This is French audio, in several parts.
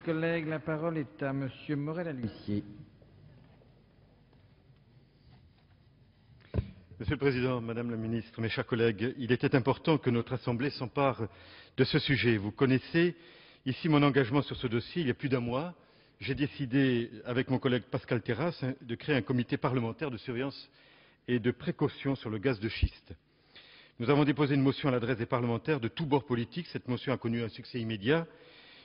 collègues, la parole est à Monsieur Morel-a-l'Huissier. Monsieur le Président, Madame la Ministre, mes chers collègues, il était important que notre Assemblée s'empare de ce sujet. Vous connaissez ici mon engagement sur ce dossier. Il y a plus d'un mois, j'ai décidé, avec mon collègue Pascal Terrasse, de créer un comité parlementaire de surveillance et de précaution sur le gaz de schiste. Nous avons déposé une motion à l'adresse des parlementaires de tous bords politiques. Cette motion a connu un succès immédiat,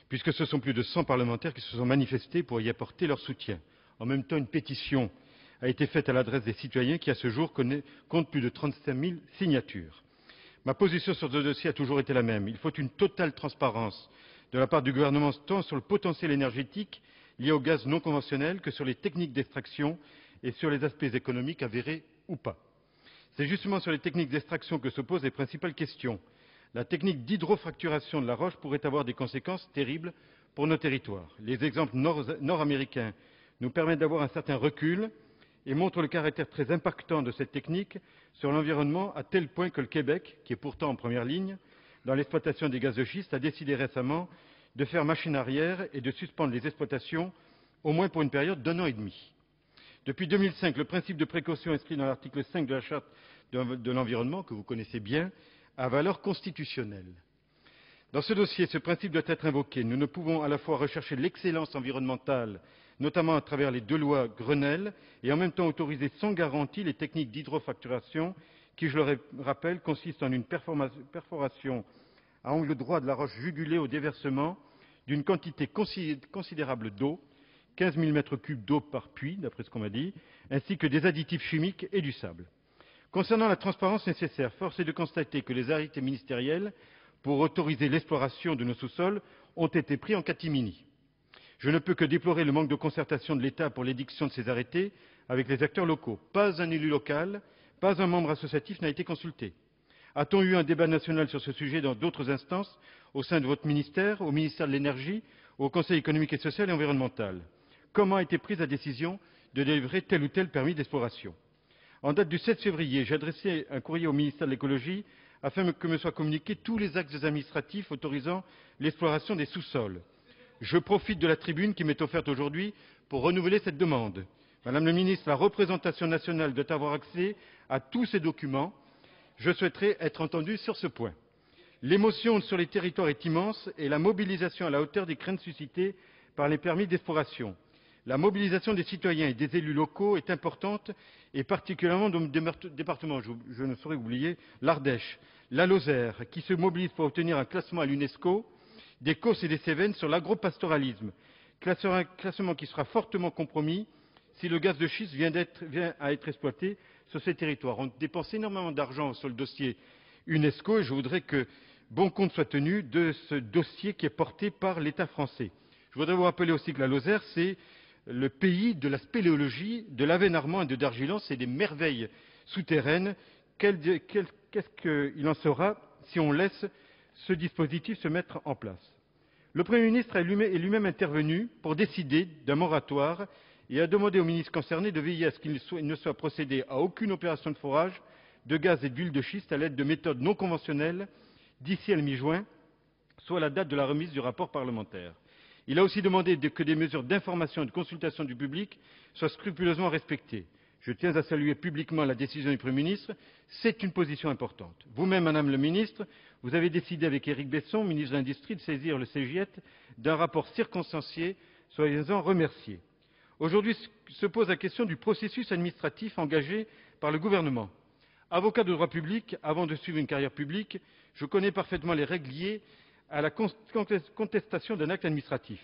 puisque ce sont plus de 100 parlementaires qui se sont manifestés pour y apporter leur soutien. En même temps, une pétition a été faite à l'adresse des citoyens qui, à ce jour, compte plus de 35 000 signatures. Ma position sur ce dossier a toujours été la même. Il faut une totale transparence de la part du gouvernement, tant sur le potentiel énergétique lié au gaz non conventionnel que sur les techniques d'extraction et sur les aspects économiques avérés ou pas. C'est justement sur les techniques d'extraction que se posent les principales questions. La technique d'hydrofracturation de la roche pourrait avoir des conséquences terribles pour nos territoires. Les exemples nord-américains nous permettent d'avoir un certain recul et montrent le caractère très impactant de cette technique sur l'environnement, à tel point que le Québec, qui est pourtant en première ligne dans l'exploitation des gaz de schiste, a décidé récemment de faire machine arrière et de suspendre les exploitations au moins pour une période d'1 an et demi. Depuis 2005, le principe de précaution inscrit dans l'article 5 de la Charte de l'environnement, que vous connaissez bien, a valeur constitutionnelle. Dans ce dossier, ce principe doit être invoqué. Nous ne pouvons à la fois rechercher l'excellence environnementale, notamment à travers les 2 lois Grenelle, et en même temps autoriser sans garantie les techniques d'hydrofracturation qui, je le rappelle, consistent en une perforation à angle droit de la roche jugulée au déversement d'une quantité considérable d'eau, 15 000 m3 d'eau par puits, d'après ce qu'on m'a dit, ainsi que des additifs chimiques et du sable. Concernant la transparence nécessaire, force est de constater que les arrêtés ministériels pour autoriser l'exploration de nos sous-sols ont été pris en catimini. Je ne peux que déplorer le manque de concertation de l'État pour l'édiction de ces arrêtés avec les acteurs locaux. Pas un élu local, pas un membre associatif n'a été consulté. A-t-on eu un débat national sur ce sujet dans d'autres instances, au sein de votre ministère, au ministère de l'Énergie, au Conseil économique et social et environnemental? Comment a été prise la décision de délivrer tel ou tel permis d'exploration? En date du 7 février, j'ai adressé un courrier au ministère de l'Écologie afin que me soient communiqués tous les actes administratifs autorisant l'exploration des sous-sols. Je profite de la tribune qui m'est offerte aujourd'hui pour renouveler cette demande. Madame la ministre, la représentation nationale doit avoir accès à tous ces documents. Je souhaiterais être entendu sur ce point. L'émotion sur les territoires est immense et la mobilisation à la hauteur des craintes suscitées par les permis d'exploration. La mobilisation des citoyens et des élus locaux est importante, et particulièrement dans des départements, je ne saurais oublier l'Ardèche, la Lozère, qui se mobilisent pour obtenir un classement à l'UNESCO des Causses et des Cévennes sur l'agropastoralisme, classement qui sera fortement compromis si le gaz de schiste vient à être exploité sur ces territoires. On dépense énormément d'argent sur le dossier UNESCO et je voudrais que bon compte soit tenu de ce dossier qui est porté par l'État français. Je voudrais vous rappeler aussi que la Lozère, c'est le pays de la spéléologie, de l'Avesnes-Armand et de Dargilance, c'est des merveilles souterraines. Qu'est-ce qu'il en sera si on laisse ce dispositif se mettre en place? Le Premier ministre est lui-même intervenu pour décider d'un moratoire et a demandé aux ministres concernés de veiller à ce qu'il ne soit procédé à aucune opération de forage de gaz et d'huile de schiste à l'aide de méthodes non conventionnelles d'ici à la mi-juin, soit la date de la remise du rapport parlementaire. Il a aussi demandé que des mesures d'information et de consultation du public soient scrupuleusement respectées. Je tiens à saluer publiquement la décision du Premier ministre. C'est une position importante. Vous-même, Madame le ministre, vous avez décidé avec Éric Besson, ministre de l'Industrie, de saisir le CGIET d'un rapport circonstancié. Soyez-en remerciés. Aujourd'hui se pose la question du processus administratif engagé par le gouvernement. Avocat de droit public, avant de suivre une carrière publique, je connais parfaitement les règles liées à la contestation d'un acte administratif.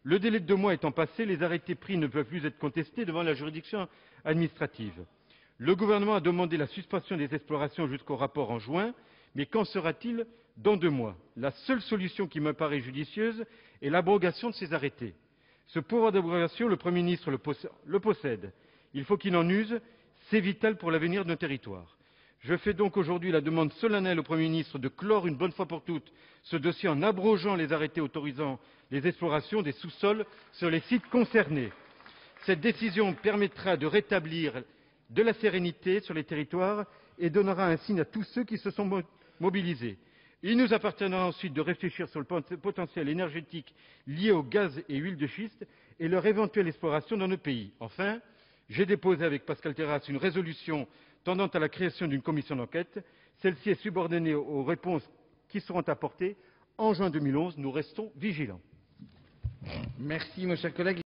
Le délai de 2 mois étant passé, les arrêtés pris ne peuvent plus être contestés devant la juridiction administrative. Le gouvernement a demandé la suspension des explorations jusqu'au rapport en juin, mais qu'en sera-t-il dans 2 mois? La seule solution qui me paraît judicieuse est l'abrogation de ces arrêtés. Ce pouvoir d'abrogation, le Premier ministre le possède. Il faut qu'il en use, c'est vital pour l'avenir de nos territoires. Je fais donc aujourd'hui la demande solennelle au Premier ministre de clore une bonne fois pour toutes ce dossier en abrogeant les arrêtés autorisant les explorations des sous-sols sur les sites concernés. Cette décision permettra de rétablir de la sérénité sur les territoires et donnera un signe à tous ceux qui se sont mobilisés. Il nous appartiendra ensuite de réfléchir sur le potentiel énergétique lié au gaz et huile de schiste et leur éventuelle exploration dans nos pays. Enfin, j'ai déposé avec Pascal Terrasse une résolution tendant à la création d'une commission d'enquête. Celle-ci est subordonnée aux réponses qui seront apportées en juin 2011. Nous restons vigilants. Merci, mon cher collègue.